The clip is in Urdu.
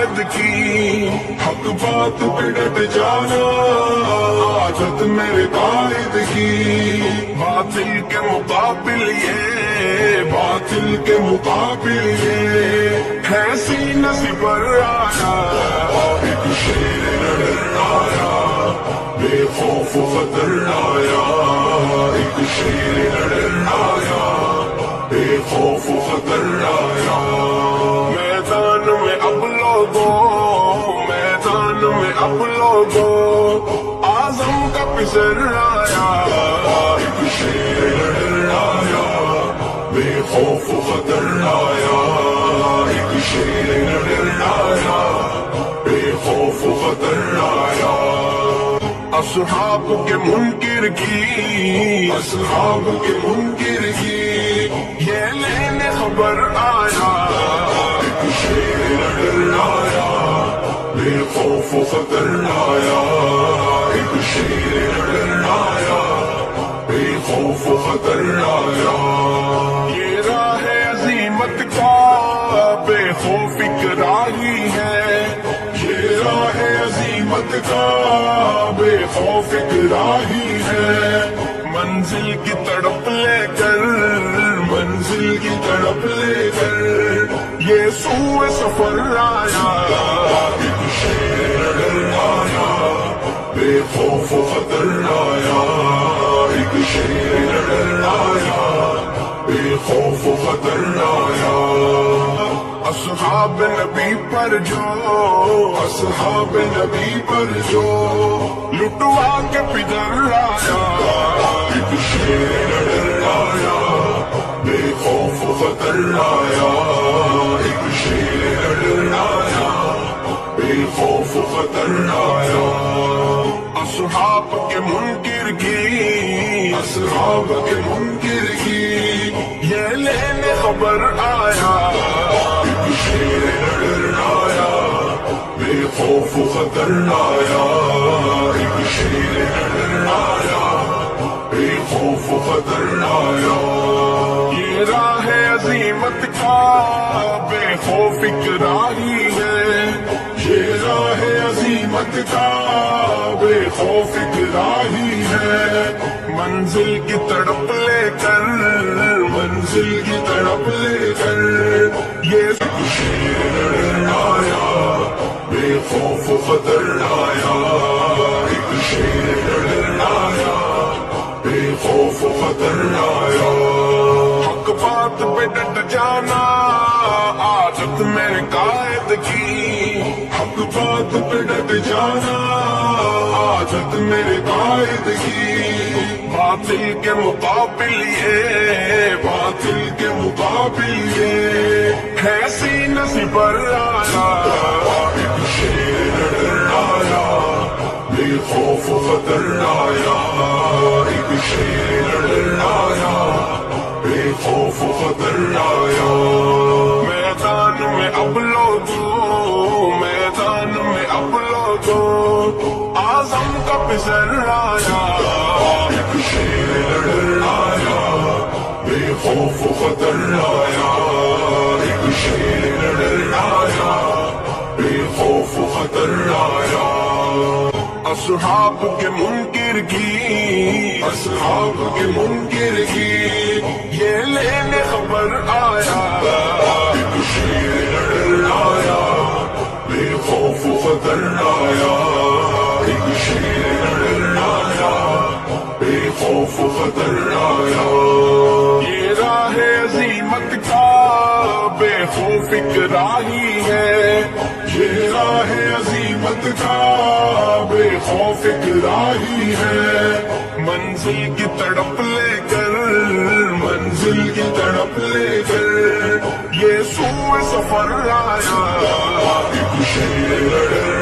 قائد کی، حق بات پہ ڈٹ جانا عادت میرے قائد کی، باطل کے مقابل یہ، باطل کے مقابل یہ ہے سینہ سے پر آیا، ایک شیر لڑ آیا، بے خوف و خطر آیا، ایک شیر لڑ آیا، بے خوف و خطر آیا، میدان میں اب لوگوں، میدان میں اب لوگوں، اعظم کا پسر آیا، ایک شیر لڑ آیا، بے خوف و خطر آیا، ایک شیر لڑ آیا، بے خوف و خطر آیا، اصحاب کے منکر کی، اصحاب کے منکر کی یہ لینے خبر آیا، ایک شیر لڑ آیا، بے خوف و خطر آیا، ایک شیر لڑ آیا، بے خوف و خطر آیا، یہ راہ عظیمت کا بے خوف اقراری ہے، یہ راہ عظیمت کا بے خوف اقراری ہے، منزل کی تڑپ لے کر، منزل کی تڑپ لے کر یہ سوئے سفر آیا، ایک شیر لڑ آیا، بے خوف و خطر آیا، ایک شیر لڑ آیا، بے خوف و خطر آیا، اصحاب نبی پر جو، اصحاب نبی پر جو لٹوا کے پدر آیا، ایک شیر لڑ آیا، بے خوف و خطر آیا، ایک شیر لڑ آیا، بے خوف و خطر آیا، اصحاب کے منکر کی، اصحاب کے منکر کی یہ لینے خبر آیا، ایک شیر لڑ آیا، بے خوف و خطر آیا، ایک شیر لڑ آیا، بے خوف و خطر آیا، یہ راہ عظیمت کا بے خوف اقراری ہے، یہ راہ عظیمت کا بے خوف اقراری ہے، منزل کی تڑپ لے کر، منزل کی تڑپ لے کر یہ شیر لڑ آیا، بے خوف و خطر آیا، ایک شیر لڑ آیا، بے خوف و خطر آیا، حق بات پہ ڈٹ جانا عادت میرے قائد کی، حق بات پہ ڈٹ جانا عادت میرے قائد کی، باطل کے مقابل یہ، باطل کے مقابل یہ ہے سینہ سے پر آیا، ایک شیر لڑ آیا، بے خوف و خطر آیا، ایک شیر لڑ آیا، بے خوف و خطر آیا، میدان میں اب لوگوں، میدان میں اب لوگوں، اعظم کا پسر آیا، ایک شیر لڑ آیا، بے خوف و خطر آیا، ایک شیر لڑ آیا، بے خوف و خطر آیا، اصحاب کے منکر کی، اصحاب کے منکر کی یہ لینے خبر آیا، ایک شیر لڑ آیا، بے خوف و خطر آیا، ایک شیر لڑ آیا، بے خوف و خطر آیا، یہ راہ عظیمت کا بے خوف اقراری ہے، یہ راہ عظیمت کا بے خوف اقراری ہے، منزل کی تڑپ لے کر، منزل کی تڑپ لے کر یہ سوئے سفر آیا، ایک شیر لڑ